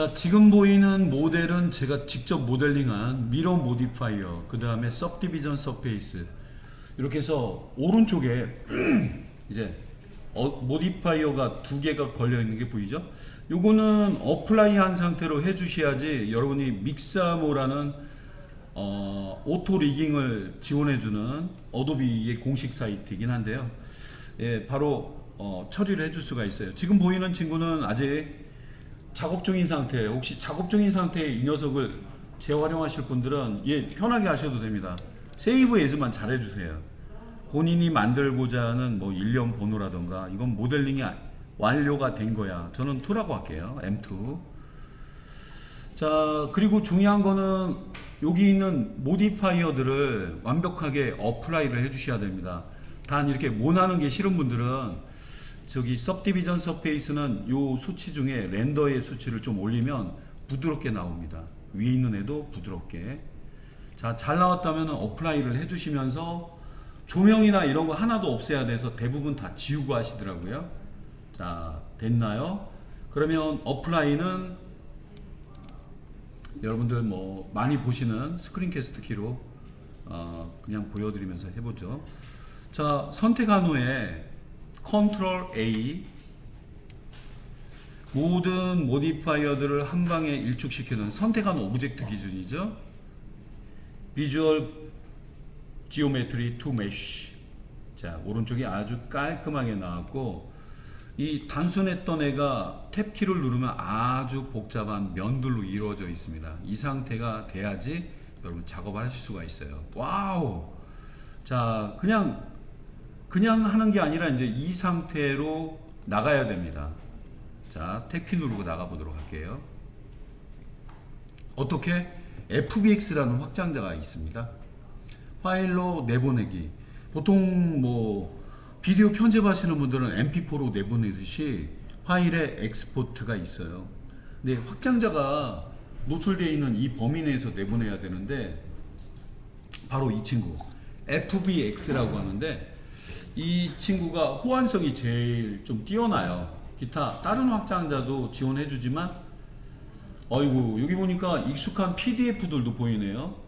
자, 지금 보이는 모델은 제가 직접 모델링한 미러 모디파이어, 그 다음에 सब디비전 서페이스, 이렇게 해서 오른쪽에 이제 모디파이어가 두 개가 걸려 있는 게 보이죠? 요거는 어플라이 한 상태로 해주셔야지 여러분이 믹사모라는 오토 리깅을 지원해주는 어도비의 공식 사이트이긴 한데요. 예, 바로 처리를 해줄 수가 있어요. 지금 보이는 친구는 아직 작업 중인 상태예요. 혹시 작업 중인 상태의 이 녀석을 재활용하실 분들은 예, 편하게 하셔도 됩니다. 세이브 에즈만 잘 해주세요. 본인이 만들고자 하는 뭐 일련 번호라던가 이건 모델링이 완료가 된 거야. 저는 2라고 할게요. M2. 자, 그리고 중요한 거는 여기 있는 모디파이어들을 완벽하게 어플라이를 해주셔야 됩니다. 단 이렇게 원하는 게 싫은 분들은 저기 सब디비전 서페이스는 요 수치 중에 렌더의 수치를 좀 올리면 부드럽게 나옵니다. 위에 있는 애도 부드럽게. 자, 잘 나왔다면 어플라이를 해주시면서 조명이나 이런 거 하나도 없애야 돼서 대부분 다 지우고 하시더라고요. 자, 됐나요? 그러면 어플라이는 여러분들 뭐 많이 보시는 스크린캐스트 키로 그냥 보여드리면서 해보죠. 자, 선택한 후에 컨트롤 A, 모든 모디파이어들을 한 방에 일축시키는 선택한 오브젝트 기준이죠. 비주얼 지오메트리 투 메쉬. 자, 오른쪽이 아주 깔끔하게 나왔고, 이 단순했던 애가 탭 키를 누르면 아주 복잡한 면들로 이루어져 있습니다. 이 상태가 돼야지 여러분 작업을 하실 수가 있어요. 와우. 자, 그냥 하는 게 아니라 이제 이 상태로 나가야 됩니다. 자, 탭 키 누르고 나가 보도록 할게요. 어떻게? FBX라는 확장자가 있습니다. 파일로 내보내기. 보통 뭐 비디오 편집하시는 분들은 MP4로 내보내듯이 파일에 엑스포트가 있어요. 근데 확장자가 노출되어 있는 이 범위 내에서 내보내야 되는데 바로 이 친구 FBX라고 하는데, 이 친구가 호환성이 제일 좀 뛰어나요. 기타 다른 확장자도 지원해 주지만 어이구, 여기 보니까 익숙한 PDF들도 보이네요.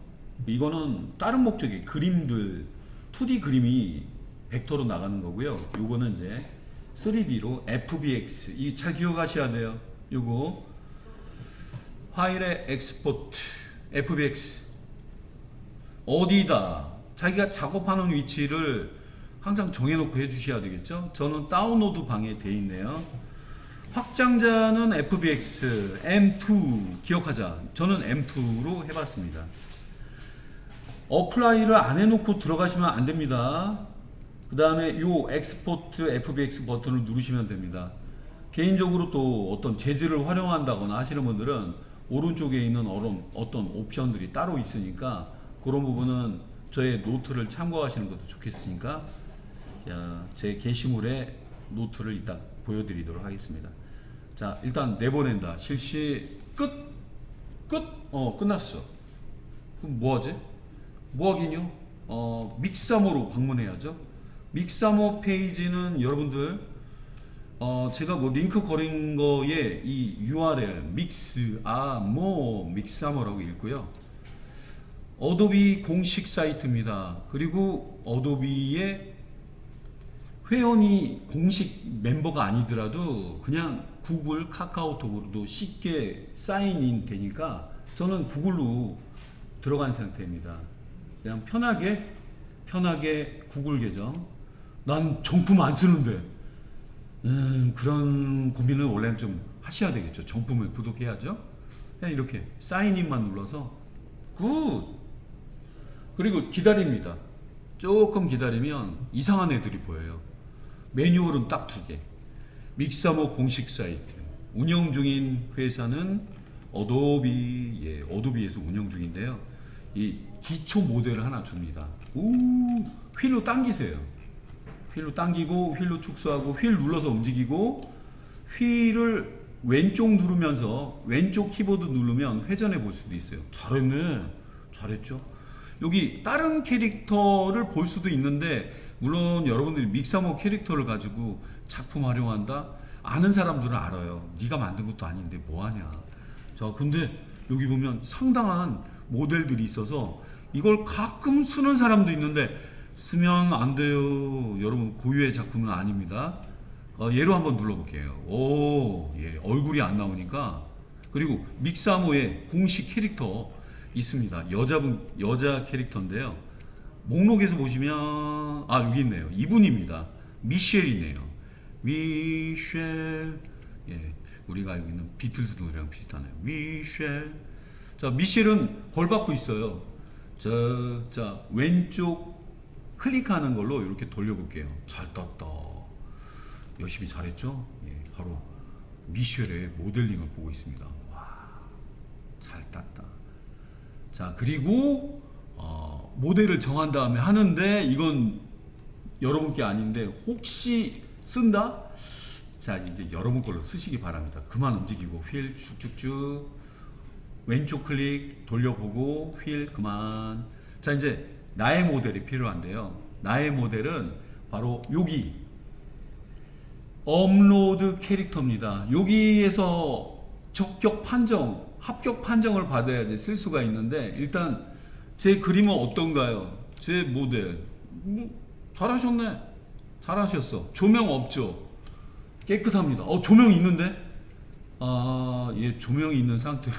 이거는 다른 목적의 그림들, 2D 그림이 벡터로 나가는 거고요. 요거는 이제 3D로 FBX, 이 잘 기억하셔야 돼요. 요거 파일의 엑스포트 FBX 어디다 자기가 작업하는 위치를 항상 정해놓고 해주셔야 되겠죠. 저는 다운로드 방에 돼 있네요. 확장자는 FBX M2 기억하자. 저는 M2로 해봤습니다. 어플라이를 안 해놓고 들어가시면 안 됩니다. 그 다음에 요 엑스포트 FBX 버튼을 누르시면 됩니다. 개인적으로 또 어떤 재질을 활용한다거나 하시는 분들은 오른쪽에 있는 어떤 옵션들이 따로 있으니까 그런 부분은 저의 노트를 참고하시는 것도 좋겠으니까 제 게시물에 노트를 이따 보여드리도록 하겠습니다. 자, 일단 내보낸다. 실시 끝. 끝났어. 그럼 뭐하지? 뭐하긴요? 믹사모로 방문해야죠. 믹사모 페이지는 여러분들 제가 뭐 링크 거린 거에 이 URL 믹사모라고 읽고요. 어도비 공식 사이트입니다. 그리고 어도비의 회원이 공식 멤버가 아니더라도 그냥 구글, 카카오톡으로도 쉽게 사인인 되니까 저는 구글로 들어간 상태입니다. 그냥 편하게 구글 계정. 난 정품 안 쓰는데 그런 고민을 원래는 좀 하셔야 되겠죠. 정품을 구독해야죠. 그냥 이렇게 사인인만 눌러서 굿. 그리고 기다립니다. 조금 기다리면 이상한 애들이 보여요. 매뉴얼은 딱 2개. 믹사모 공식 사이트. 운영 중인 회사는 어도비, 어도비에서 운영 중인데요. 이 기초 모델을 하나 줍니다. 휠로 당기세요. 휠로 당기고 휠로 축소하고 휠 눌러서 움직이고, 휠을 왼쪽 누르면서 왼쪽 키보드 누르면 회전해 볼 수도 있어요. 잘했네. 잘했죠. 여기 다른 캐릭터를 볼 수도 있는데, 물론 여러분들이 믹사모 캐릭터를 가지고 작품 활용한다? 아는 사람들은 알아요. 네가 만든 것도 아닌데 뭐하냐. 자, 근데 여기 보면 상당한 모델들이 있어서 이걸 가끔 쓰는 사람도 있는데 쓰면 안 돼요. 여러분, 고유의 작품은 아닙니다. 얘로 한번 눌러볼게요. 오, 예, 얼굴이 안 나오니까. 그리고 믹사모의 공식 캐릭터 있습니다. 여자 캐릭터인데요. 목록에서 보시면, 아, 여기 있네요. 이분입니다. 미셸이네요. 미셸. 예, 우리가 알고 있는 비틀즈 노래랑 비슷하네요. 미셸. 자, 미셸은 벌 받고 있어요. 자, 왼쪽 클릭하는 걸로 이렇게 돌려볼게요. 잘 땄다. 열심히 잘했죠? 예, 바로 미셸의 모델링을 보고 있습니다. 와, 잘 땄다. 자, 그리고 모델을 정한 다음에 하는데 이건 여러분 게 아닌데 혹시 쓴다? 자, 이제 여러분 걸로 쓰시기 바랍니다. 그만 움직이고 휠 쭉쭉쭉 왼쪽 클릭 돌려보고 휠 그만. 자, 이제 나의 모델이 필요한데요. 나의 모델은 바로 여기 업로드 캐릭터입니다. 여기에서 적격 판정, 합격 판정을 받아야지 쓸 수가 있는데 일단 제 그림은 어떤가요? 제 모델 잘하셨네. 잘하셨어. 조명 없죠? 깨끗합니다. 조명 있는데? 아, 예, 조명이 있는 상태로.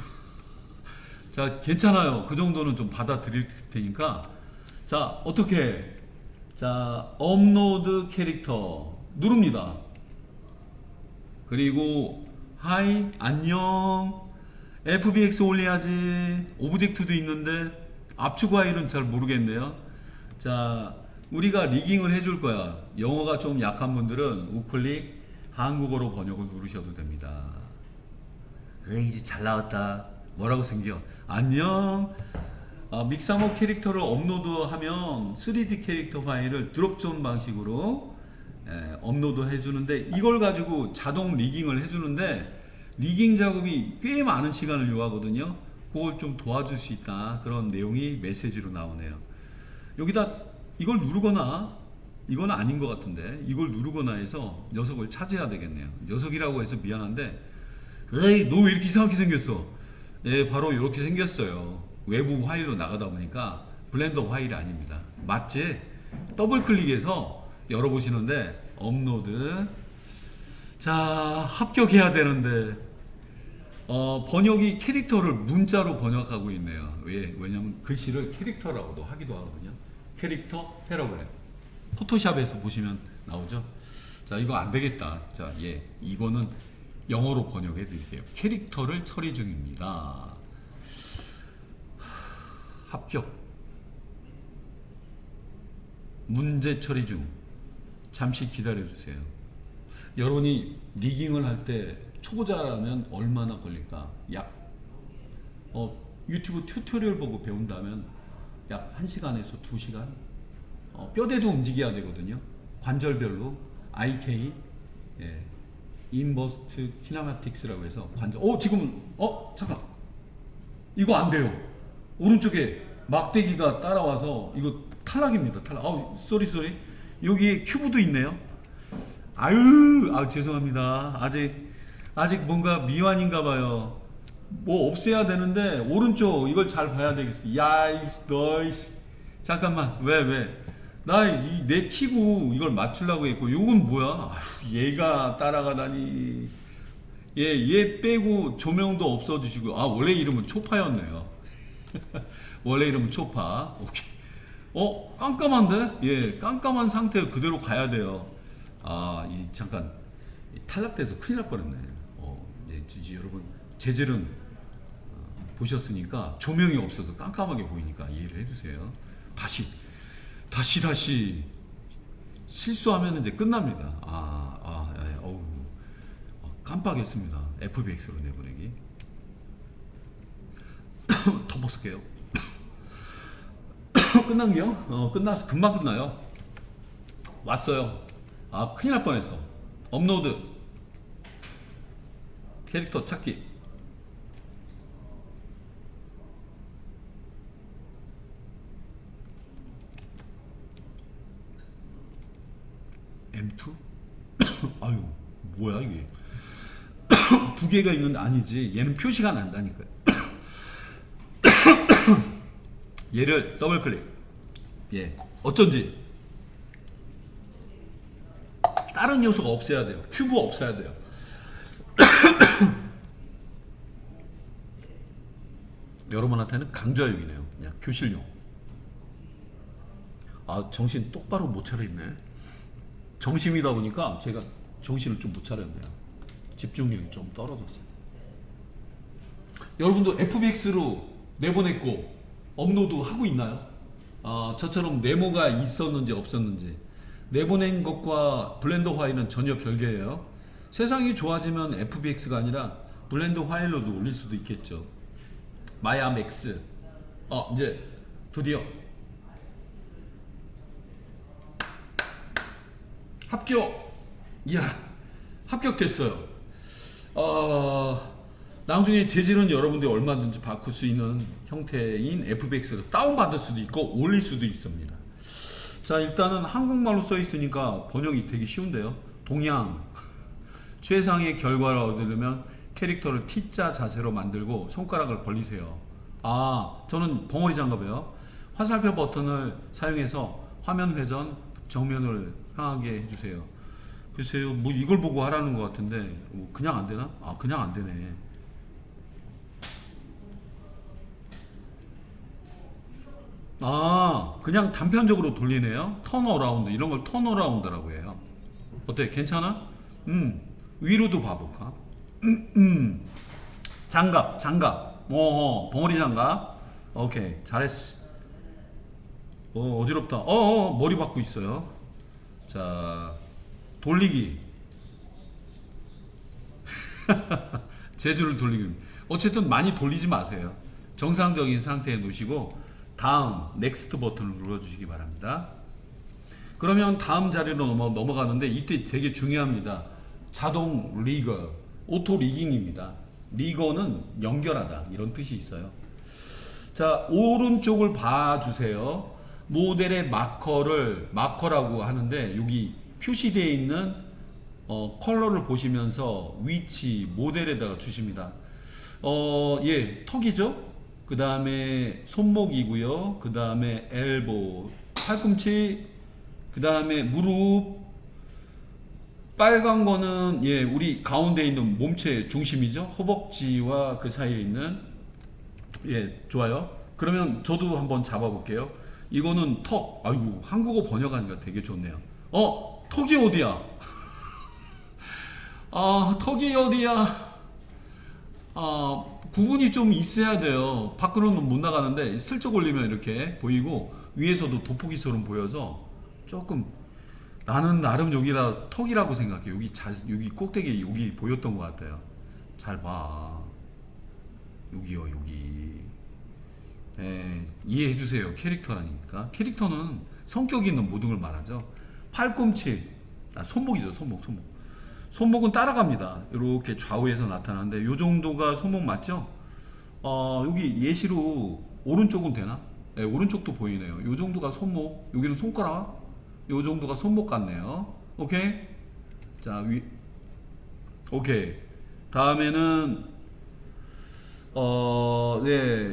자, 괜찮아요. 그 정도는 좀 받아들일 테니까. 자, 어떻게? 자, 업로드 캐릭터 누릅니다. 그리고 하이, 안녕. FBX 올려야지. 오브젝트도 있는데 압축 파일은 잘 모르겠네요. 자, 우리가 리깅을 해줄 거야. 영어가 좀 약한 분들은 우클릭 한국어로 번역을 누르셔도 됩니다. 그래, 이제 잘 나왔다. 뭐라고 생겨? 안녕. 믹사모 캐릭터를 업로드하면 3D 캐릭터 파일을 드롭존 방식으로 업로드 해주는데 이걸 가지고 자동 리깅을 해주는데 리깅 작업이 꽤 많은 시간을 요하거든요. 그걸 좀 도와줄 수 있다. 그런 내용이 메시지로 나오네요. 여기다 이걸 누르거나 이건 아닌 것 같은데 이걸 누르거나 해서 녀석을 찾아야 되겠네요. 녀석이라고 해서 미안한데 에이, 너 왜 이렇게 이상하게 생겼어? 예, 바로 이렇게 생겼어요. 외부 파일로 나가다 보니까 블렌더 파일이 아닙니다. 맞지? 더블 클릭해서 열어보시는데 업로드. 자, 합격해야 되는데 번역이 캐릭터를 문자로 번역하고 있네요. 왜냐면 글씨를 캐릭터라고도 하기도 하거든요. 캐릭터 패러그램. 포토샵에서 보시면 나오죠. 자, 이거 안 되겠다. 자, 예, 이거는 영어로 번역해 드릴게요. 캐릭터를 처리 중입니다. 합격. 문제 처리 중. 잠시 기다려 주세요. 여러분이 리깅을 할 때 초보자라면 얼마나 걸릴까? 약 유튜브 튜토리얼 보고 배운다면 약 1시간에서 2시간. 뼈대도 움직여야 되거든요. 관절별로 IK, 예, 인버스트 키네마틱스라고 해서 관절. 지금은 잠깐. 이거 안 돼요. 오른쪽에 막대기가 따라와서 이거 탈락입니다. 탈락. 쏘리. 여기에 큐브도 있네요. 죄송합니다. 아직 뭔가 미완인가 봐요. 뭐 없애야 되는데 오른쪽 이걸 잘 봐야 되겠어. 너이씨. 잠깐만. 왜? 내 키고 이걸 맞추려고 했고 요건 뭐야? 얘가 따라가다니. 얘 빼고 조명도 없어주시고. 원래 이름은 초파였네요. 원래 이름은 초파. 오케이. 깜깜한데? 예, 깜깜한 상태 그대로 가야 돼요. 잠깐 탈락돼서 큰일 날 뻔했네. 여러분 재질은 보셨으니까 조명이 없어서 깜깜하게 보이니까 이해를 해주세요. 다시 실수하면 이제 끝납니다. 깜빡했습니다. FBX로 내보내기. 덮어쓸게요. 끝난게요? 끝나서 금방 끝나요. 왔어요. 큰일 날 뻔했어. 업로드 캐릭터 찾기. M2? 아유, 뭐야 이게. 두 개가 있는데 아니지. 얘는 표시가 난다니까요. 얘를 더블 클릭. 예. 어쩐지 다른 요소가 없어야 돼요. 큐브 없어야 돼요. 여러분한테는 강좌용이네요. 그냥 교실용. 아, 정신 똑바로 못 차려있네. 점심이다 보니까 제가 정신을 좀 못 차렸네요. 집중력이 좀 떨어졌어요. 여러분도 FBX로 내보냈고 업로드 하고 있나요? 저처럼 네모가 있었는지 없었는지. 내보낸 것과 블렌더 파일은 전혀 별개예요. 세상이 좋아지면 FBX가 아니라 블렌더 파일로도 올릴 수도 있겠죠. 마야맥스. 이제 드디어 합격. 이야, 합격됐어요. 나중에 재질은 여러분들이 얼마든지 바꿀 수 있는 형태인 FBX를 다운받을 수도 있고 올릴 수도 있습니다. 자, 일단은 한국말로 써 있으니까 번역이 되게 쉬운데요. 동양 최상의 결과를 얻으려면 캐릭터를 T자 자세로 만들고 손가락을 벌리세요. 저는 벙어리 장갑이에요. 화살표 버튼을 사용해서 화면 회전 정면을 향하게 해주세요. 글쎄요, 뭐 이걸 보고 하라는 것 같은데 그냥 안 되나? 그냥 안 되네. 그냥 단편적으로 돌리네요. 턴어라운드, 이런 걸 턴어라운드라고 해요. 어때? 괜찮아? 위로도 봐볼까? 장갑. 벙어리 장갑. 오케이, 잘했어. 어지럽다. 머리 박고 있어요. 자, 돌리기. 제주를 돌리기. 어쨌든 많이 돌리지 마세요. 정상적인 상태에 놓으시고 다음 넥스트 버튼을 눌러주시기 바랍니다. 그러면 다음 자리로 넘어가는데 이때 되게 중요합니다. 자동 리거, 오토 리깅입니다. 리거는 연결하다, 이런 뜻이 있어요. 자, 오른쪽을 봐주세요. 모델의 마커라고 하는데 여기 표시되어 있는 컬러를 보시면서 위치 모델에다가 주십니다. 턱이죠. 그 다음에 손목이고요. 그 다음에 엘보, 팔꿈치, 그 다음에 무릎. 빨간 거는 우리 가운데 있는 몸체 중심이죠. 허벅지와 그 사이에 있는. 좋아요. 그러면 저도 한번 잡아볼게요. 이거는 턱. 아이고, 한국어 번역하니까 되게 좋네요. 턱이 어디야? 턱이 어디야? 구분이 좀 있어야 돼요. 밖으로는 못 나가는데 슬쩍 올리면 이렇게 보이고 위에서도 돋보기처럼 보여서 조금, 나는 나름 여기라 턱이라고 생각해. 여기 꼭대기 여기 보였던 것 같아요. 잘 봐. 여기요, 여기. 이해해 주세요. 캐릭터라니까. 캐릭터는 성격 있는 모든 걸 말하죠. 팔꿈치, 손목이죠. 손목은 따라갑니다. 이렇게 좌우에서 나타나는데 요 정도가 손목 맞죠? 여기 예시로 오른쪽은 되나? 오른쪽도 보이네요. 요 정도가 손목, 여기는 손가락, 요 정도가 손목 같네요. 오케이? 자, 오케이. 다음에는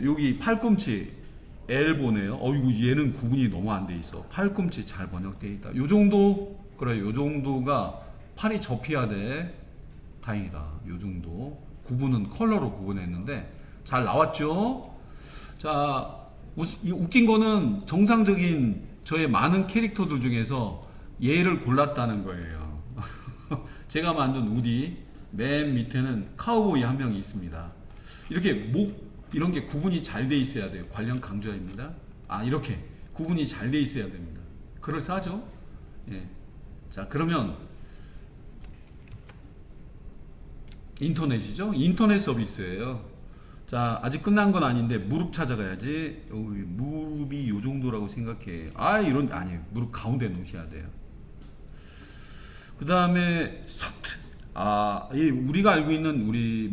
여기 팔꿈치, 엘보네요. 이거 얘는 구분이 너무 안 돼 있어. 팔꿈치 잘 번역되어 있다. 요 정도, 그래, 요 정도가 팔이 접혀야 돼. 다행이다. 요 정도. 구분은 컬러로 구분했는데 잘 나왔죠? 자, 웃긴 거는 정상적인 저의 많은 캐릭터들 중에서 얘를 골랐다는 거예요. 제가 만든 우디 맨 밑에는 카우보이 한 명이 있습니다. 이렇게 이런 게 구분이 잘 돼 있어야 돼요. 관련 강좌입니다. 이렇게 구분이 잘 돼 있어야 됩니다. 그럴싸하죠? 자, 그러면 인터넷이죠? 인터넷 서비스예요. 자, 아직 끝난 건 아닌데 무릎 찾아가야지. 무릎이 요 정도라고 생각해. 아니에요. 무릎 가운데 놓으셔야 돼요. 그 다음에 사트. 우리가 알고 있는 우리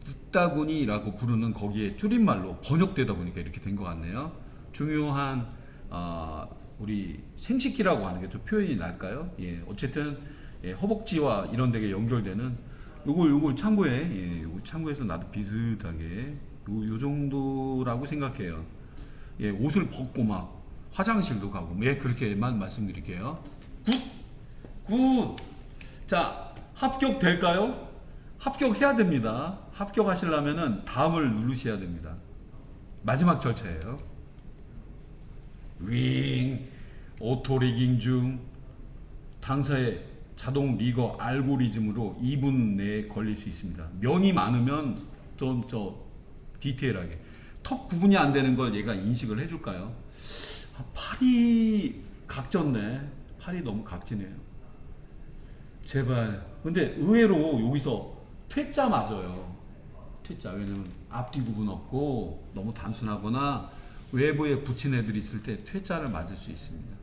습다구니라고 부르는 거기에 줄임말로 번역되다 보니까 이렇게 된 것 같네요. 중요한 우리 생식기라고 하는 게 좀 표현이 날까요? 어쨌든 허벅지와 이런 데게 연결되는 요걸 참고해. 예, 요거 참고해서 나도 비슷하게 요 정도라고 생각해요. 예, 옷을 벗고 막 화장실도 가고, 예, 그렇게만 말씀드릴게요. 굿! 자, 합격될까요? 합격해야 됩니다. 합격하시려면은 다음을 누르셔야 됩니다. 마지막 절차예요. 윙, 오토 리깅 중 당사의 자동 리거 알고리즘으로 2분 내에 걸릴 수 있습니다. 면이 많으면 좀 디테일하게 턱 구분이 안 되는 걸 얘가 인식을 해줄까요? 아, 팔이 각졌네. 팔이 너무 각지네요. 제발. 근데 의외로 여기서 퇴짜 맞아요. 퇴짜. 왜냐면 앞뒤 구분 없고 너무 단순하거나 외부에 붙인 애들이 있을 때 퇴짜를 맞을 수 있습니다.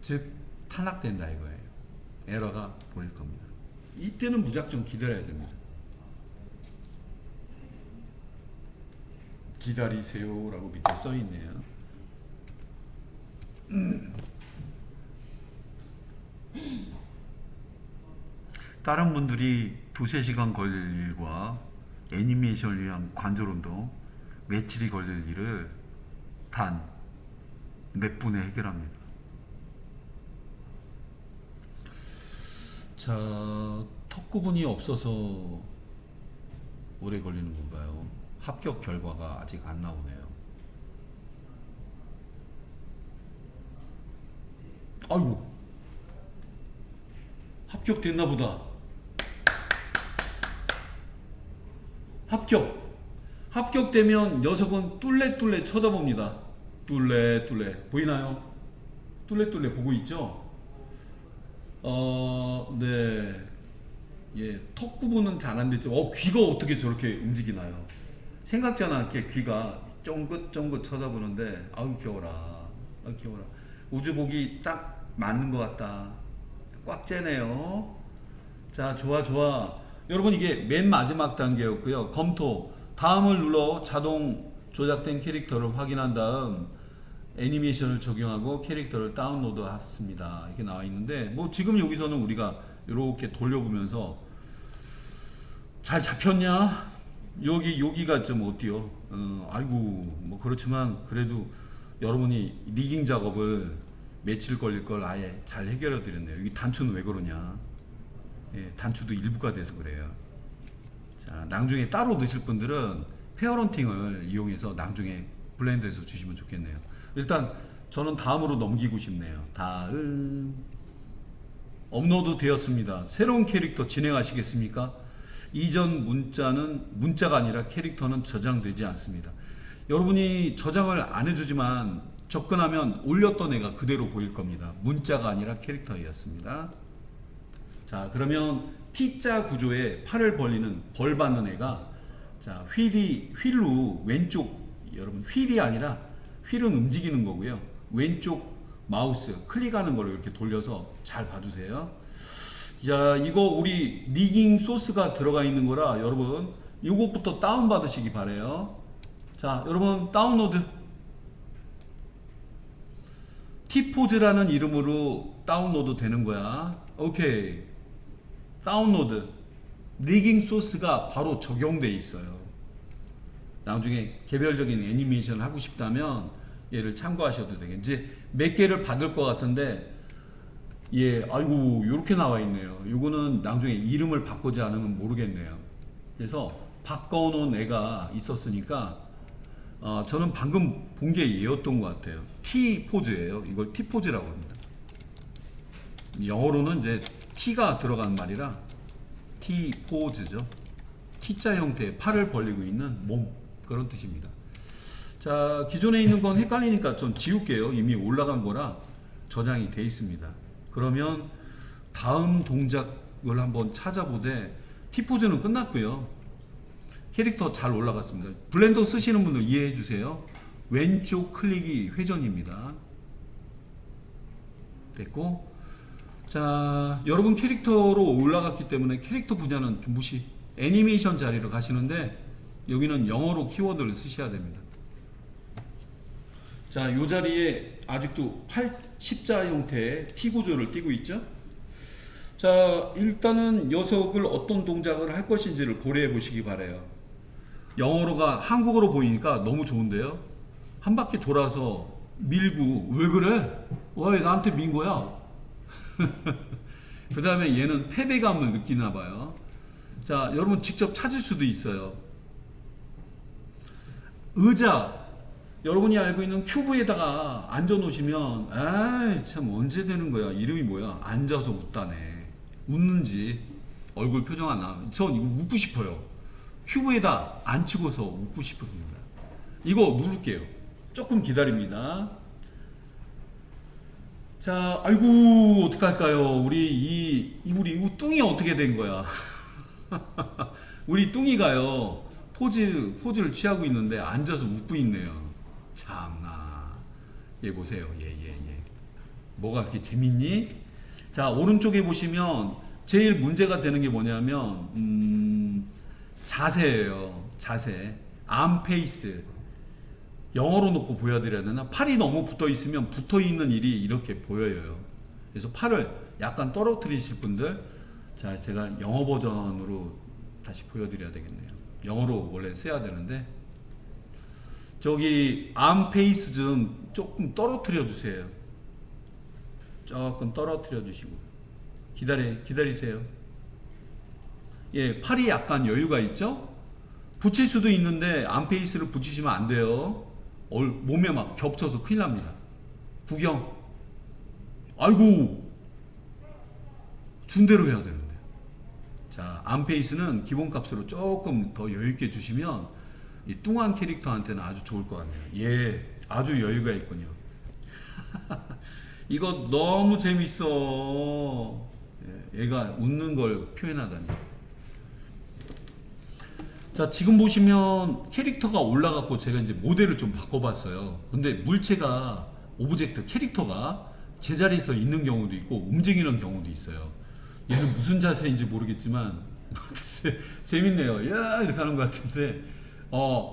즉 탈락된다 이거예요. 에러가 보일 겁니다. 이때는 무작정 기다려야 됩니다. 기다리세요라고 밑에 써 있네요. 다른 분들이 2~3시간 걸릴 일과 애니메이션을 위한 관절운동, 며칠이 걸릴 일을 단 몇 분에 해결합니다. 자, 턱 구분이 없어서 오래 걸리는 건가요? 합격 결과가 아직 안 나오네요. 아이고, 합격됐나 보다. 합격되면 녀석은 뚫레뚫레 쳐다봅니다. 뚫레뚫레 보이나요? 뚫레뚫레 보고 있죠? 네. 예, 턱 구분은 잘 안 됐죠. 귀가 어떻게 저렇게 움직이나요? 생각지 않게 귀가 쫑긋쫑긋 쳐다보는데, 아우 귀여워라. 아우 귀여워라. 우주복이 딱 맞는 것 같다. 꽉 째네요. 자, 좋아. 여러분, 이게 맨 마지막 단계였고요. 검토. 다음을 눌러 자동 조작된 캐릭터를 확인한 다음 애니메이션을 적용하고 캐릭터를 다운로드 했습니다. 이렇게 나와 있는데, 뭐 지금 여기서는 우리가 이렇게 돌려보면서 잘 잡혔냐? 여기가 좀 어때요? 아이고, 뭐 그렇지만 그래도 여러분이 리깅 작업을 며칠 걸릴 걸 아예 잘 해결해 드렸네요. 여기 단추는 왜 그러냐? 예, 단추도 일부가 돼서 그래요. 자, 나중에 따로 넣으실 분들은 페어런팅을 이용해서 나중에 블렌더에서 주시면 좋겠네요. 일단 저는 다음으로 넘기고 싶네요. 다음. 업로드 되었습니다. 새로운 캐릭터 진행하시겠습니까? 이전 문자가 아니라 캐릭터는 저장되지 않습니다. 여러분이 저장을 안 해주지만 접근하면 올렸던 애가 그대로 보일 겁니다. 문자가 아니라 캐릭터였습니다. 자, 그러면 T자 구조에 팔을 벌리는 벌 받는 애가, 자, 휠로 왼쪽, 여러분 휠이 아니라 휠은 움직이는 거고요. 왼쪽 마우스 클릭하는 걸로 이렇게 돌려서 잘 봐주세요. 자, 이거 우리 리깅 소스가 들어가 있는 거라 여러분 이것부터 다운 받으시기 바래요. 자, 여러분 다운로드. T포즈라는 이름으로 다운로드 되는 거야. 오케이. 다운로드. 리깅 소스가 바로 적용돼 있어요. 나중에 개별적인 애니메이션을 하고 싶다면 얘를 참고하셔도 되겠네. 이제 몇 개를 받을 것 같은데, 예, 아이고, 요렇게 나와 있네요. 요거는 나중에 이름을 바꾸지 않으면 모르겠네요. 그래서 바꿔놓은 애가 있었으니까, 저는 방금 본 게 얘였던 것 같아요. T 포즈예요. 이걸 T 포즈라고 합니다. 영어로는 이제 T가 들어간 말이라 T 포즈죠. T자 형태의 팔을 벌리고 있는 몸, 그런 뜻입니다. 자, 기존에 있는 건 헷갈리니까 좀 지울게요. 이미 올라간 거라 저장이 돼 있습니다. 그러면 다음 동작을 한번 찾아보되, T포즈는 끝났고요. 캐릭터 잘 올라갔습니다. 블렌더 쓰시는 분들 이해해 주세요. 왼쪽 클릭이 회전입니다. 됐고, 자, 여러분 캐릭터로 올라갔기 때문에 캐릭터 분야는 좀 무시. 애니메이션 자리로 가시는데 여기는 영어로 키워드를 쓰셔야 됩니다. 자, 이 자리에 아직도 십자 형태의 T 구조를 띄고 있죠. 자, 일단은 녀석을 어떤 동작을 할 것인지를 고려해 보시기 바래요. 영어로가 한국어로 보이니까 너무 좋은데요. 한 바퀴 돌아서 밀고 왜 그래? 왜 나한테 민 거야? 그 다음에 얘는 패배감을 느끼나 봐요. 자, 여러분 직접 찾을 수도 있어요. 의자, 여러분이 알고 있는 큐브에다가 앉아 놓으시면 아이 참 언제 되는 거야. 이름이 뭐야? 앉아서 웃다네. 웃는지 얼굴 표정 안 나와. 전 이거 웃고 싶어요. 큐브에다 앉히고서 웃고 싶습니다. 이거 누를게요. 조금 기다립니다. 자, 아이고 어떡할까요? 우리 우뚱이 어떻게 된 거야? 우리 뚱이가요 포즈를 취하고 있는데 앉아서 웃고 있네요. 참나. 얘 보세요. 얘. 뭐가 그렇게 재밌니? 자, 오른쪽에 보시면 제일 문제가 되는 게 뭐냐면 자세예요. 자세. 암 페이스. 영어로 놓고 보여드려야 되나? 팔이 너무 붙어 있으면 붙어 있는 일이 이렇게 보여요. 그래서 팔을 약간 떨어뜨리실 분들, 자, 제가 영어 버전으로 다시 보여드려야 되겠네요. 영어로 원래 써야 되는데, 저기 암 페이스 좀 조금 떨어뜨려 주세요. 조금 떨어뜨려 주시고 기다리세요. 예, 팔이 약간 여유가 있죠? 붙일 수도 있는데 암 페이스를 붙이시면 안 돼요. 몸에 막 겹쳐서 큰일 납니다. 구경. 아이고 준대로 해야 되는데. 자, 암페이스는 기본값으로 조금 더 여유있게 주시면 이 뚱한 캐릭터한테는 아주 좋을 것 같네요. 예, 아주 여유가 있군요. 이거 너무 재밌어. 예, 얘가 웃는 걸 표현하다니. 자, 지금 보시면 캐릭터가 올라갔고 제가 이제 모델을 좀 바꿔봤어요. 근데 물체가 오브젝트 캐릭터가 제자리에서 있는 경우도 있고 움직이는 경우도 있어요. 얘는 무슨 자세인지 모르겠지만 글쎄 재밌네요. 야 이렇게 하는 것 같은데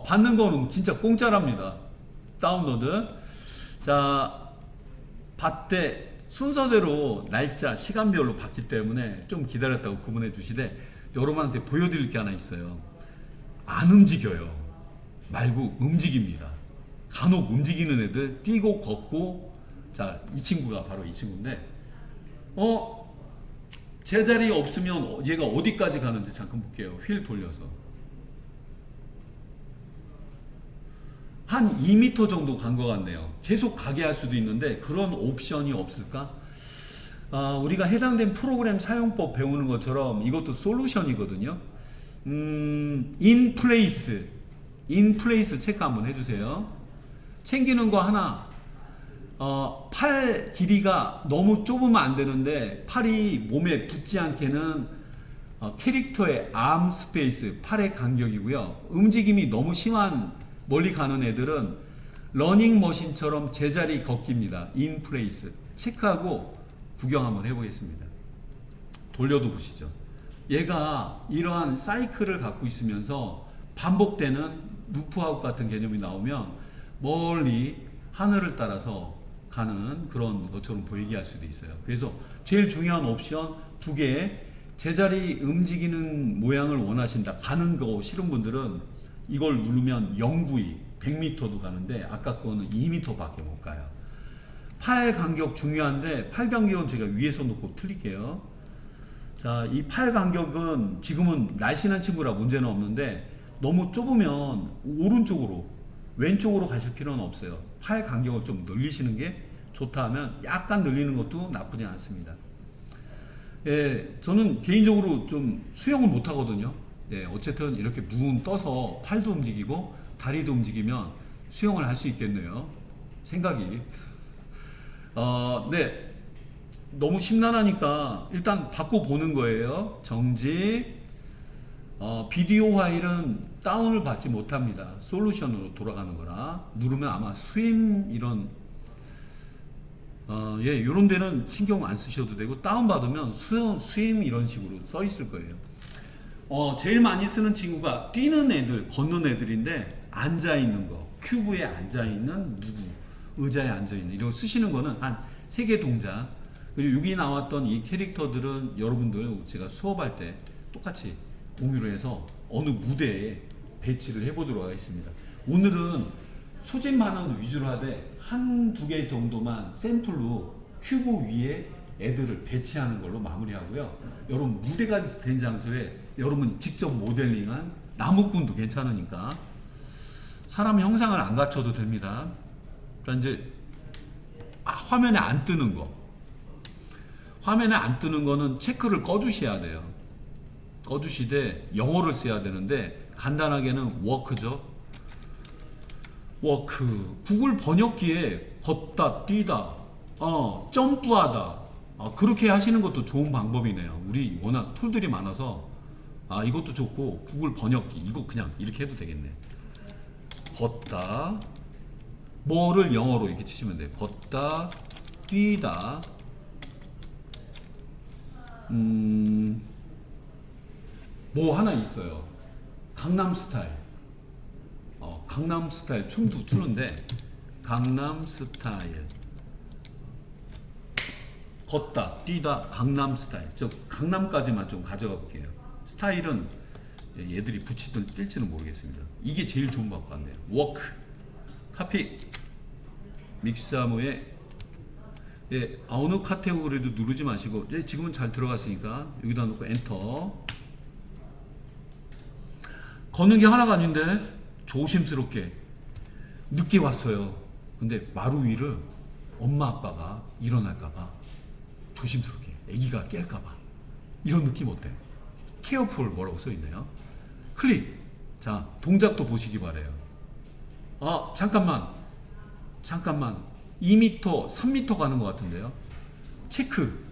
받는 거는 진짜 공짜랍니다. 다운로드. 자, 받되 순서대로 날짜 시간별로 받기 때문에 좀 기다렸다고 구분해 주시되 여러분한테 보여드릴 게 하나 있어요. 안 움직여요. 말고 움직입니다. 간혹 움직이는 애들 뛰고 걷고. 자, 이 친구가 바로 이 친구인데 제자리 없으면 얘가 어디까지 가는지 잠깐 볼게요. 휠 돌려서 한 2m 정도 간 것 같네요. 계속 가게 할 수도 있는데 그런 옵션이 없을까? 우리가 해당된 프로그램 사용법 배우는 것처럼 이것도 솔루션이거든요. in place 체크 한번 해주세요. 챙기는 거 하나. 팔 길이가 너무 좁으면 안 되는데 팔이 몸에 붙지 않게는 캐릭터의 암 스페이스, 팔의 간격이고요. 움직임이 너무 심한 멀리 가는 애들은 러닝머신처럼 제자리 걷기입니다. in place 체크하고 구경 한번 해보겠습니다. 돌려도 보시죠. 얘가 이러한 사이클을 갖고 있으면서 반복되는 루프아웃 같은 개념이 나오면 멀리 하늘을 따라서 가는 그런 것처럼 보이게 할 수도 있어요. 그래서 제일 중요한 옵션 두 개. 제자리 움직이는 모양을 원하신다. 가는 거 싫은 분들은 이걸 누르면 0구이 100m도 가는데 아까 그거는 2m 밖에 못 가요. 팔 간격 중요한데 팔 간격은 제가 위에서 놓고 틀릴게요. 자, 이 팔 간격은 지금은 날씬한 친구라 문제는 없는데 너무 좁으면 오른쪽으로 왼쪽으로 가실 필요는 없어요. 팔 간격을 좀 늘리시는 게 좋다 하면 약간 늘리는 것도 나쁘지 않습니다. 예, 저는 개인적으로 좀 수영을 못 하거든요. 예, 어쨌든 이렇게 붕 떠서 팔도 움직이고 다리도 움직이면 수영을 할 수 있겠네요. 생각이. 네. 너무 심란하니까 일단 바꿔보는 거예요. 정지. 비디오 파일은 다운을 받지 못합니다. 솔루션으로 돌아가는 거라. 누르면 아마 스임 이런 예, 요런 데는 신경 안 쓰셔도 되고 다운 받으면 스임 이런 식으로 써 있을 거예요. 제일 많이 쓰는 친구가 뛰는 애들, 걷는 애들인데 앉아 있는 거, 큐브에 앉아 있는 누구, 의자에 앉아 있는 이런 거 쓰시는 거는 한 3개 동작. 그리고 여기 나왔던 이 캐릭터들은 여러분들 제가 수업할 때 똑같이 공유를 해서 어느 무대에 배치를 해보도록 하겠습니다. 오늘은 수집만은 위주로 하되 한두 개 정도만 샘플로 큐브 위에 애들을 배치하는 걸로 마무리하고요. 여러분 무대가 된 장소에 여러분 직접 모델링한 나무꾼도 괜찮으니까 사람 형상을 안 갖춰도 됩니다. 그러니까 이제 화면에 안 뜨는 거, 화면에 안 뜨는 거는 체크를 꺼주셔야 돼요. 꺼주시되 영어를 써야 되는데 간단하게는 워크죠. 워크. 구글 번역기에 걷다, 뛰다, 점프하다, 그렇게 하시는 것도 좋은 방법이네요. 우리 워낙 툴들이 많아서 이것도 좋고 구글 번역기 이거 그냥 이렇게 해도 되겠네. 걷다, 뭐를 영어로 이렇게 치시면 돼요. 걷다, 뛰다, 뭐 하나 있어요. 강남 스타일. 강남 스타일 춤도 추는데 강남 스타일. 걷다, 뛰다, 강남 스타일. 저 강남까지만 좀 가져가 볼게요. 스타일은 얘들이 붙이든 뛸지는 모르겠습니다. 이게 제일 좋은 것 같네요. 워크, 카피, 믹사모의 어느 카테고리도 누르지 마시고 지금은 잘 들어갔으니까 여기다 놓고 엔터. 걷는 게 하나가 아닌데 조심스럽게 늦게 왔어요. 근데 마루 위를 엄마 아빠가 일어날까봐 조심스럽게 아기가 깰까봐 이런 느낌 어때요? 케어풀 뭐라고 써있네요. 클릭. 자 동작도 보시기 바래요. 잠깐만 2m 3m 가는 것 같은데요. 체크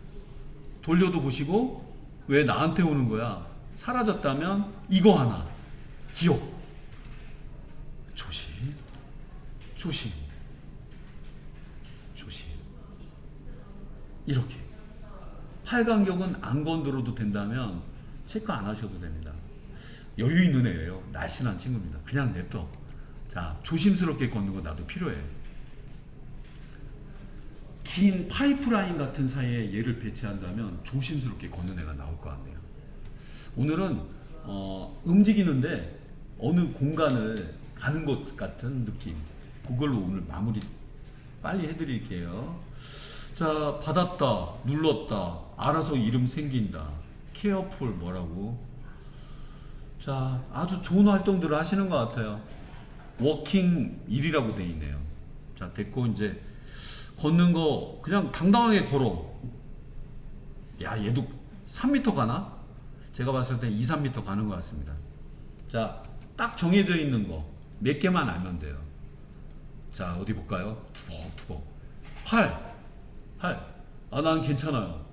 돌려도 보시고 왜 나한테 오는 거야. 사라졌다면 이거 하나 기억. 조심 이렇게 팔 간격은 안 건드려도 된다면 체크 안 하셔도 됩니다. 여유 있는 애예요. 날씬한 친구입니다. 그냥 냅둬. 자 조심스럽게 걷는 거 나도 필요해. 긴 파이프라인 같은 사이에 얘를 배치한다면 조심스럽게 걷는 애가 나올 것 같네요. 오늘은 움직이는데 어느 공간을 가는 것 같은 느낌, 그걸로 오늘 마무리 빨리 해드릴게요. 자 받았다, 눌렀다, 알아서 이름 생긴다, 케어풀 뭐라고. 자 아주 좋은 활동들을 하시는 것 같아요. 워킹 1이라고 돼 있네요. 자 됐고 이제 걷는 거 그냥 당당하게 걸어. 야 얘도 3m 가나? 제가 봤을 때 2, 3m 가는 것 같습니다. 자 딱 정해져 있는 거 몇 개만 알면 돼요. 자 어디 볼까요? 투벅 팔. 난 괜찮아요.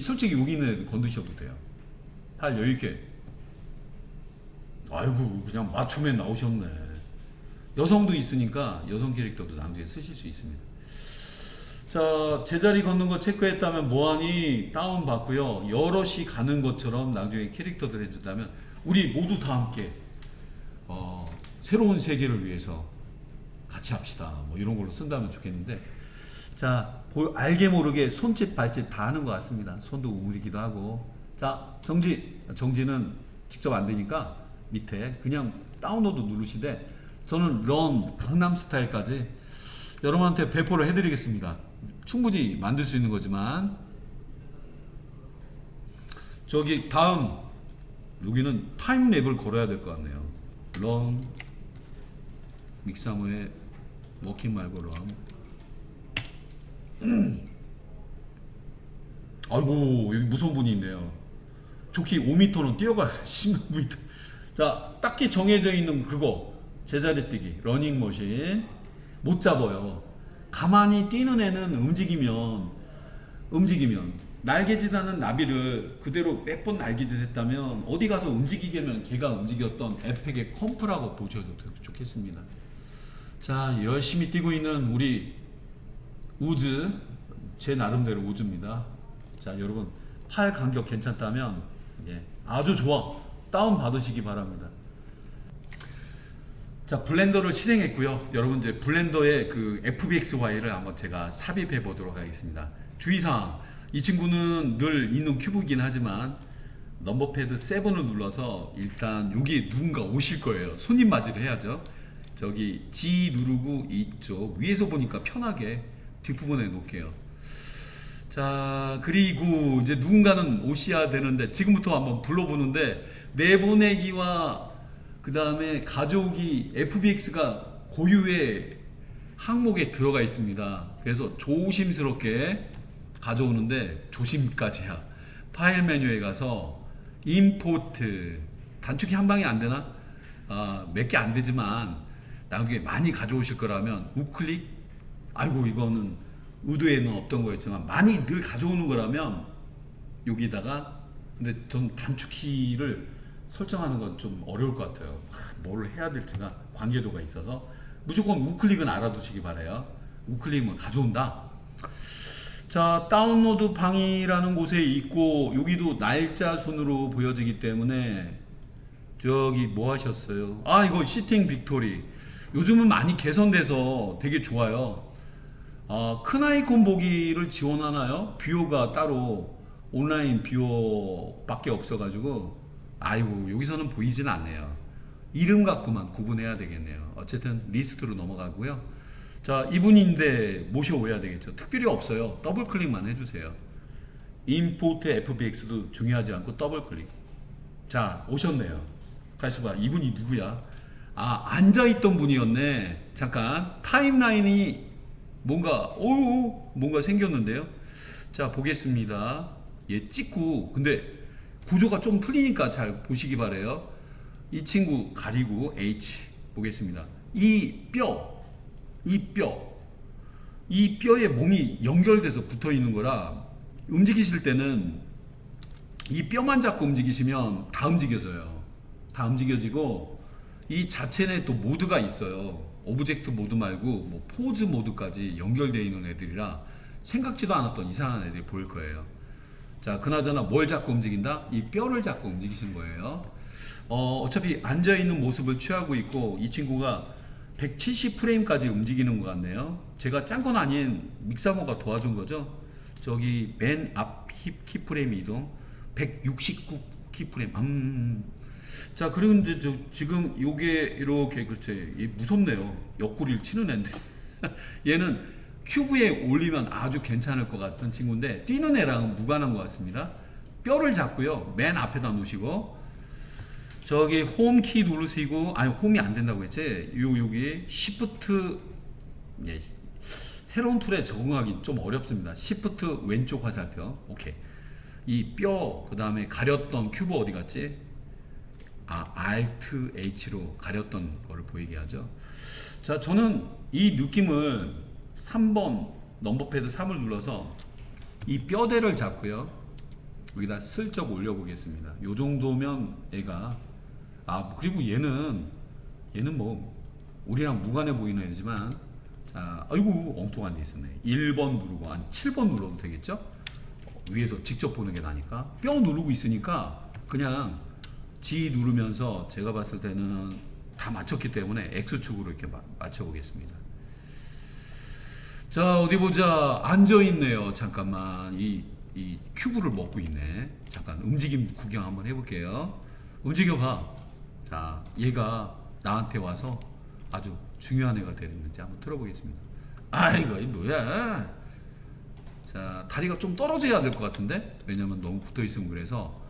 솔직히 여기 있는 애들 건드셔도 돼요. 팔 여유있게. 아이고 그냥 마초맨 나오셨네. 여성도 있으니까 여성 캐릭터도 나중에 쓰실 수 있습니다. 자 제자리 걷는 거 체크했다면 뭐하니? 다운 받고요. 여럿이 가는 것처럼 나중에 캐릭터들 해준다면 우리 모두 다 함께 새로운 세계를 위해서 같이 합시다. 뭐 이런 걸로 쓴다면 좋겠는데, 자 알게 모르게 손짓 발짓 다 하는 것 같습니다. 손도 우물이기도 하고. 자 정지는 직접 안 되니까 밑에 그냥 다운로드 누르시되 저는 런 강남 스타일까지 여러분한테 배포를 해드리겠습니다. 충분히 만들 수 있는 거지만. 저기 다음 여기는 타임랩을 걸어야 될 것 같네요. 런 믹사모의 워킹 말고 런. 아이고 여기 무서운 분이 있네요. 좋게 5m는 뛰어가야 10m. 자 딱히 정해져 있는 그거 제자리 뛰기 러닝머신 못 잡아요. 가만히 뛰는 애는 움직이면 날개짓하는 나비를 그대로 몇 번 날개짓 했다면 어디 가서 움직이게면 걔가 움직였던 에펙의 컴프라고 보셔도 좋겠습니다. 자 열심히 뛰고 있는 우리 우즈, 제 나름대로 우즈입니다. 자 여러분 팔 간격 괜찮다면 아주 좋아, 다운 받으시기 바랍니다. 자 블렌더를 실행했고요. 여러분 이제 블렌더의 그 FBXY를 한번 제가 삽입해 보도록 하겠습니다. 주의사항, 이 친구는 늘 있는 큐브이긴 하지만 넘버 패드 7을 눌러서 일단 여기 누군가 오실 거예요. 손님 맞이를 해야죠. 저기 G 누르고 이쪽 위에서 보니까 편하게 뒷부분에 놓을게요. 자, 그리고 이제 누군가는 오셔야 되는데 지금부터 한번 불러보는데 내보내기와 그 다음에 가져오기 FBX가 고유의 항목에 들어가 있습니다. 그래서 조심스럽게 가져오는데 조심까지야. 파일 메뉴에 가서 임포트 단축키 한 방에 안 되나? 몇 개 안 되지만 나중에 많이 가져오실 거라면 우클릭. 아이고 이거는 의도에는 없던 거였지만 많이 늘 가져오는 거라면 여기다가 근데 전 단축키를 설정하는 건 좀 어려울 것 같아요. 뭘 해야 될지가 관계도가 있어서 무조건 우클릭은 알아두시기 바래요. 우클릭은 가져온다. 자, 다운로드 방이라는 곳에 있고 여기도 날짜 순으로 보여지기 때문에 저기 뭐 하셨어요? 이거 시팅 빅토리 요즘은 많이 개선돼서 되게 좋아요. 큰 아이콘 보기를 지원하나요? 뷰어가 따로 온라인 뷰어밖에 없어가지고 아이고 여기서는 보이진 않네요. 이름 갖고만 구분해야 되겠네요. 어쨌든 리스트로 넘어가고요. 자, 이분인데 모셔오야 되겠죠. 특별히 없어요. 더블 클릭만 해주세요. 임포트 FBX도 중요하지 않고 더블 클릭. 자, 오셨네요. 가만있어 봐. 이분이 누구야? 앉아있던 분이었네. 잠깐 타임라인이 뭔가 생겼는데요. 자, 보겠습니다. 얘 찍고 근데 구조가 좀 틀리니까 잘 보시기 바래요. 이 친구 가리고 H 보겠습니다. 이 뼈에 몸이 연결돼서 붙어 있는 거라 움직이실 때는 이 뼈만 잡고 움직이시면 다 움직여져요. 다 움직여지고 이 자체에 또 모드가 있어요. 오브젝트 모드 말고 뭐 포즈 모드까지 연결되어 있는 애들이라 생각지도 않았던 이상한 애들이 보일 거예요. 자, 그나저나 뭘 잡고 움직인다? 이 뼈를 잡고 움직이시는 거예요. 어차피 앉아있는 모습을 취하고 있고 이 친구가 170프레임까지 움직이는 것 같네요. 제가 짠 건 아닌 믹사모가 도와준 거죠. 저기 맨 앞 힙 키프레임 이동 169 키프레임. 자, 그리고 이제 지금 요게 이렇게 그렇지 무섭네요. 옆구리를 치는 애인데 얘는 큐브에 올리면 아주 괜찮을 것 같은 친구인데 뛰는 애랑은 무관한 것 같습니다. 뼈를 잡고요. 맨 앞에다 놓으시고 저기 홈 키 누르시고 홈이 안 된다고 했지. 여기 시프트 새로운 툴에 적응하기 좀 어렵습니다. 시프트 왼쪽 화살표. 오케이. 이 뼈 그다음에 가렸던 큐브 어디 갔지? Alt H로 가렸던 거를 보이게 하죠. 자, 저는 이 느낌을 3번 넘버 패드 3을 눌러서 이 뼈대를 잡고요. 여기다 슬쩍 올려 보겠습니다. 요 정도면 얘가 그리고 얘는 뭐 우리랑 무관해 보이는 애지만 자, 아이고 엉뚱한 데 있었네. 1번 누르고 7번 눌러도 되겠죠? 위에서 직접 보는 게 나니까 뼈 누르고 있으니까 그냥 G 누르면서 제가 봤을 때는 다 맞췄기 때문에 X축으로 이렇게 맞춰 보겠습니다. 자, 어디 보자. 앉아 있네요. 잠깐만 이 큐브를 먹고 있네. 잠깐 움직임 구경 한번 해볼게요. 움직여봐. 자, 얘가 나한테 와서 아주 중요한 애가 되는지 한번 들어보겠습니다. 이거 뭐야? 자, 다리가 좀 떨어져야 될 것 같은데 왜냐면 너무 붙어 있으면 그래서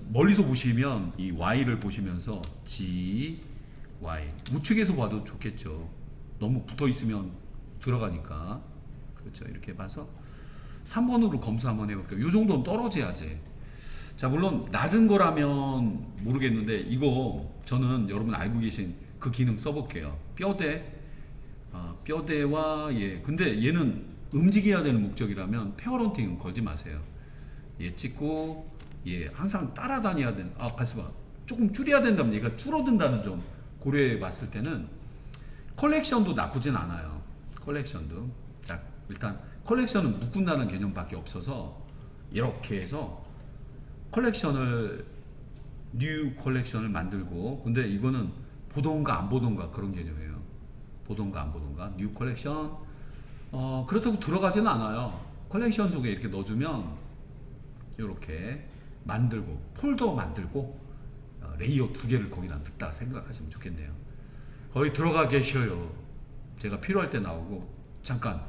멀리서 보시면 이 Y를 보시면서 G, Y 우측에서 봐도 좋겠죠. 너무 붙어 있으면 들어가니까 그렇죠. 이렇게 봐서 3번으로 검사 한번 해볼게요. 이 정도는 떨어져야지. 자, 물론 낮은 거라면 모르겠는데 이거 저는 여러분 알고 계신 그 기능 써볼게요. 뼈대와 근데 얘는 움직여야 되는 목적이라면 페어런팅은 걸지 마세요. 얘 찍고 항상 따라다녀야 되는 봤어 봐. 조금 줄여야 된다면 얘가 줄어든다는 점 고려해 봤을 때는 컬렉션도 나쁘진 않아요. 컬렉션도 자, 일단 컬렉션은 묶은다는 개념밖에 없어서 이렇게 해서 컬렉션을 뉴 컬렉션을 만들고 근데 이거는 보던가 안 보던가 그런 개념이에요. 보던가 안 보던가 뉴 컬렉션 그렇다고 들어가지는 않아요. 컬렉션 속에 이렇게 넣어주면 이렇게 만들고 폴더 만들고 레이어 2개를 거기다 넣다 생각하시면 좋겠네요. 거의 들어가 계셔요. 제가 필요할 때 나오고 잠깐.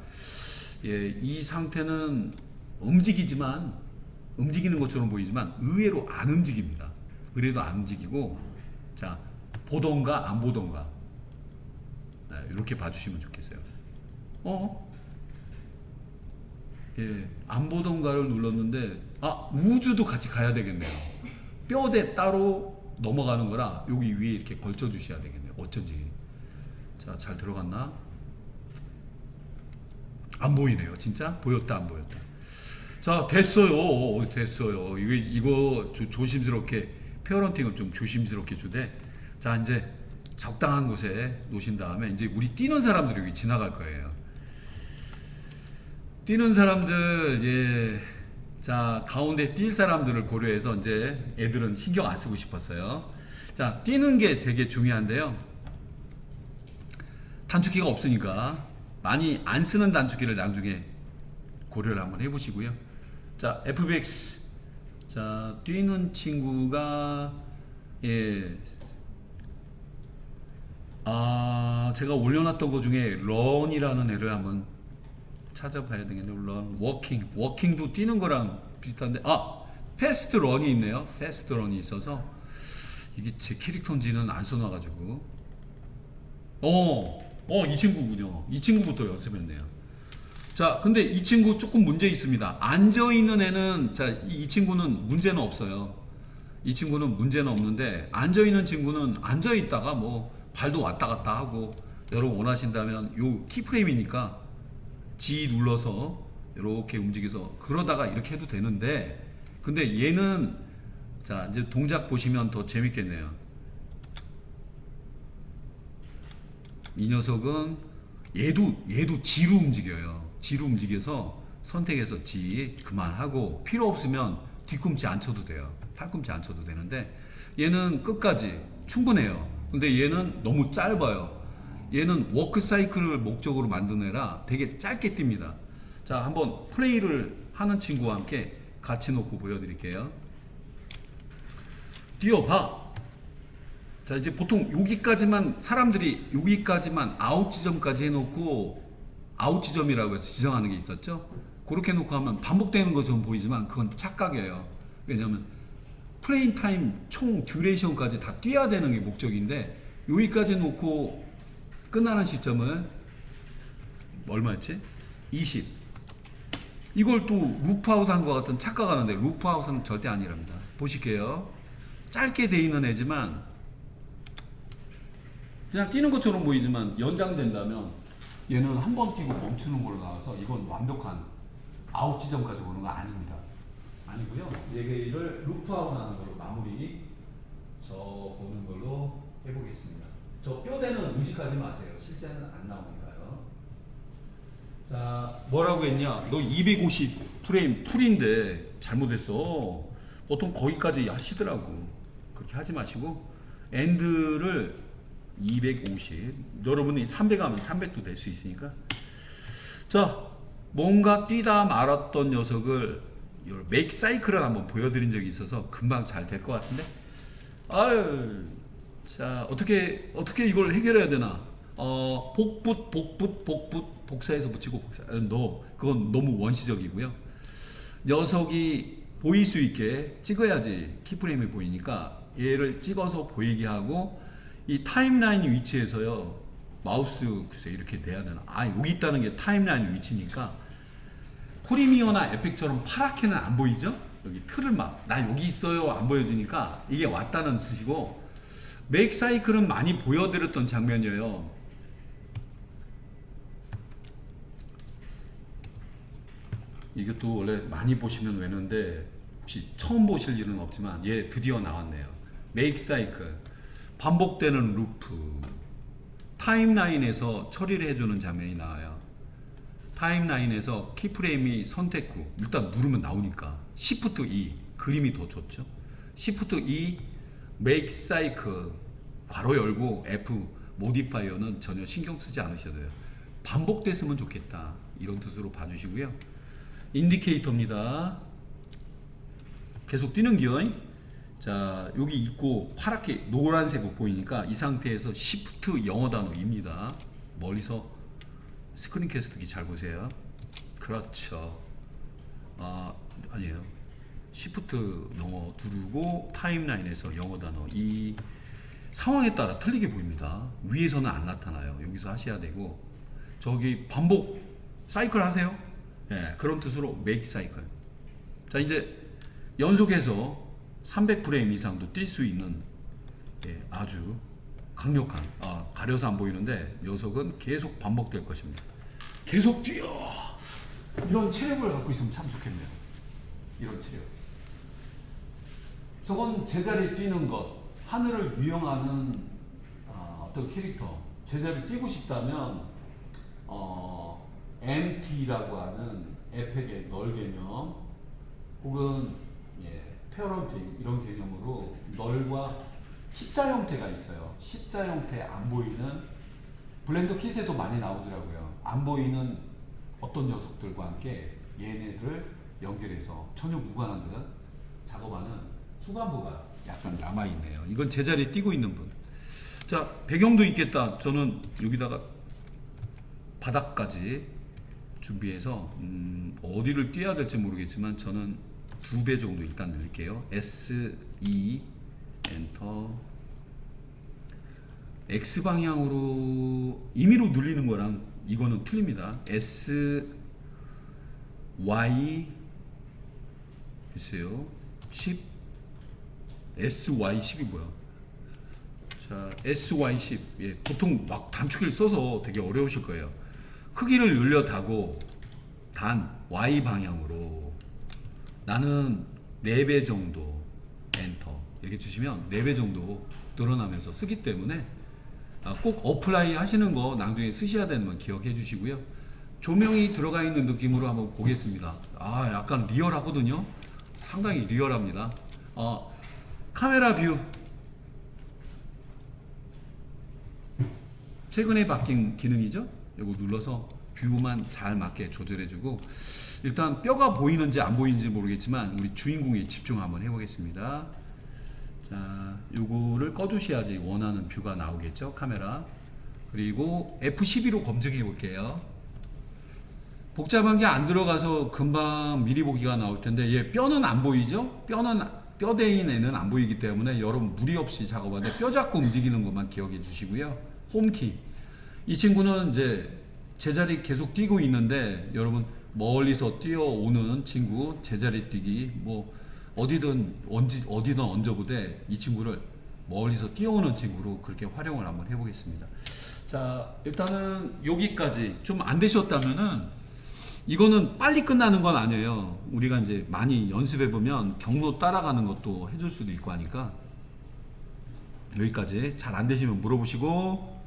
예, 이 상태는 움직이지만 움직이는 것처럼 보이지만 의외로 안 움직입니다. 그래도 안 움직이고 자 보던가 안 보던가 이렇게 봐주시면 좋겠어요. 예, 안 보던가를 눌렀는데 우주도 같이 가야 되겠네요. 뼈대 따로 넘어가는 거라 여기 위에 이렇게 걸쳐 주셔야 되겠네요. 어쩐지. 자, 잘 들어갔나? 안 보이네요. 진짜 보였다 안 보였다. 자, 됐어요. 됐어요. 이거 조심스럽게 페어런팅을 좀 조심스럽게 주되. 자, 이제 적당한 곳에 놓으신 다음에 이제 우리 뛰는 사람들이 여기 지나갈 거예요. 뛰는 사람들, 예. 자, 가운데 뛸 사람들을 고려해서 이제 애들은 신경 안 쓰고 싶었어요. 자, 뛰는 게 되게 중요한데요. 단축키가 없으니까 많이 안 쓰는 단축키를 나중에 고려를 한번 해보시고요. 자, FBX. 자, 뛰는 친구가, 예. 제가 올려놨던 것 중에 런이라는 애를 한번 찾아봐야 되겠네요. 런, 워킹도 뛰는 거랑 비슷한데, 패스트 런이 있네요. 패스트 런이 있어서 이게 제 캐릭터인지는 안 써놔가지고, 이 친구군요. 이 친구부터 연습했네요. 자, 근데 이 친구 조금 문제 있습니다. 앉아있는 애는, 자, 이 친구는 문제는 없어요. 이 친구는 문제는 없는데, 앉아있는 친구는 앉아있다가 뭐, 발도 왔다 갔다 하고, 여러분 원하신다면, 요 키프레임이니까, G 눌러서, 이렇게 움직여서, 그러다가 이렇게 해도 되는데, 근데 얘는, 자, 이제 동작 보시면 더 재밌겠네요. 이 녀석은, 얘도 G로 움직여요. G로 움직여서 선택해서 G 그만하고 필요 없으면 뒤꿈치 안 쳐도 돼요. 팔꿈치 안 쳐도 되는데 얘는 끝까지 충분해요. 근데 얘는 너무 짧아요. 얘는 워크 사이클을 목적으로 만든 애라 되게 짧게 뜁니다. 자, 한번 플레이를 하는 친구와 함께 같이 놓고 보여드릴게요. 뛰어봐. 자, 이제 보통 여기까지만 사람들이 여기까지만 아웃 지점까지 해놓고 아웃 지점이라고 해서 지정하는 게 있었죠. 그렇게 해놓고 하면 반복되는 것처럼 보이지만 그건 착각이에요. 왜냐하면 플레잉 타임 총 듀레이션까지 다 뛰어야 되는 게 목적인데 여기까지 놓고 끝나는 시점은 얼마였지? 20. 이걸 또 루프아웃 한 것 같은 착각하는데 루프아웃은 절대 아니랍니다. 보실게요. 짧게 돼 있는 애지만 그냥 뛰는 것처럼 보이지만 연장된다면 얘는 한 번 뛰고 멈추는 걸로 나와서 이건 완벽한 아웃 지점까지 오는 거 아닙니다. 아니고요. 얘를 루프아웃 하는 걸로 마무리 보는 걸로 해보겠습니다. 저 뼈대는 의식하지 마세요. 실제는 안 나오니까요. 자, 뭐라고 했냐? 너 250 프레임 풀인데 잘못했어. 보통 거기까지 하시더라고. 그렇게 하지 마시고 엔드를 250. 여러분이 300 하면 300도 될 수 있으니까. 자, 뭔가 뛰다 말았던 녀석을 메이크 사이클을 한번 보여드린 적이 있어서 금방 잘 될 것 같은데. 자, 어떻게 이걸 해결해야 되나? 복사해서 붙이고 복사. 그건 너무 원시적이고요. 녀석이 보일 수 있게 찍어야지 키프레임이 보이니까 얘를 찍어서 보이게 하고 이 타임라인 위치에서요. 마우스 글쎄 이렇게 내야 되나? 여기 있다는 게 타임라인 위치니까 프리미어나 에펙처럼 파랗게는 안 보이죠? 여기 틀을 나 여기 있어요 안 보여지니까 이게 왔다는 뜻이고 메이크 사이클은 많이 보여드렸던 장면이에요. 이것도 원래 많이 보시면 되는데 혹시 처음 보실 일은 없지만 얘 드디어 나왔네요. 메이크 사이클 반복되는 루프 타임라인에서 처리를 해주는 장면이 나와요. 타임라인에서 키프레임이 선택 후 일단 누르면 나오니까 Shift E 그림이 더 좋죠. Shift E Make Cycle 괄호 열고 F 모디파이어는 전혀 신경 쓰지 않으셔도 돼요. 반복됐으면 좋겠다 이런 뜻으로 봐주시고요. 인디케이터입니다. 계속 뛰는겨. 자, 여기 있고 파랗게 노란색 보이니까 이 상태에서 시프트 영어 단어입니다. 멀리서 스크린 캐스트기 잘 보세요. 그렇죠. 아니에요. 시프트 영어 누르고 타임라인에서 영어 단어, 이 상황에 따라 틀리게 보입니다. 위에서는 안 나타나요. 여기서 하셔야 되고, 저기 반복 사이클 하세요. 예, 그런 뜻으로 make 사이클. 자, 이제 연속해서 300프레임 이상도 뛸 수 있는, 예, 아주 강력한, 가려서 안 보이는데 녀석은 계속 반복될 것입니다. 계속 뛰어. 이런 체력을 갖고 있으면 참 좋겠네요. 이런 체력. 저건 제자리에 뛰는 것, 하늘을 유영하는 어떤 캐릭터, 제자리에 뛰고 싶다면 MT라고 하는 에펙의 널 개념, 혹은 페어런팅 이런 개념으로 널과 십자 형태가 있어요. 십자 형태 안 보이는, 블렌더 킷에도 많이 나오더라고요. 안 보이는 어떤 녀석들과 함께 얘네들을 연결해서 전혀 무관한 듯 작업하는 후반부가 약간 남아있네요. 이건 제자리에 뛰고 있는 분. 자, 배경도 있겠다. 저는 여기다가 바닥까지 준비해서 어디를 뛰어야 될지 모르겠지만 저는 2배 정도 일단 늘릴게요. S2 엔터. X 방향으로 임의로 늘리는 거랑 이거는 틀립니다. SY 글쎄요 10 SY10이 뭐야? 자, SY10. 예, 보통 막 단축키를 써서 되게 어려우실 거예요. 크기를 늘려다고 단 Y 방향으로 나는 4배 정도 엔터 이렇게 주시면 4배 정도 늘어나면서 쓰기 때문에 꼭 어플라이 하시는 거 낭중에 쓰셔야 되는 건 기억해 주시고요. 조명이 들어가 있는 느낌으로 한번 보겠습니다. 약간 리얼하거든요. 상당히 리얼합니다. 카메라 뷰 최근에 바뀐 기능이죠. 이거 눌러서 뷰만 잘 맞게 조절해주고, 일단 뼈가 보이는지 안 보이는지 모르겠지만 우리 주인공에 집중 한번 해보겠습니다. 자, 요거를 꺼주셔야지 원하는 뷰가 나오겠죠. 카메라. 그리고 F12로 검증해 볼게요. 복잡한 게 안 들어가서 금방 미리 보기가 나올 텐데, 얘 뼈는 안 보이죠? 뼈대인 애는 안 보이기 때문에 여러분 무리 없이 작업하는데 뼈 잡고 움직이는 것만 기억해 주시고요. 홈키. 이 친구는 이제 제자리 계속 뛰고 있는데, 여러분 멀리서 뛰어오는 친구, 제자리 뛰기, 뭐 어디든 얹어보되 이 친구를 멀리서 뛰어오는 친구로 그렇게 활용을 한번 해보겠습니다. 자, 일단은 여기까지. 좀 안 되셨다면은 이거는 빨리 끝나는 건 아니에요. 우리가 이제 많이 연습해 보면 경로 따라가는 것도 해줄 수도 있고 하니까 여기까지. 잘 안 되시면 물어보시고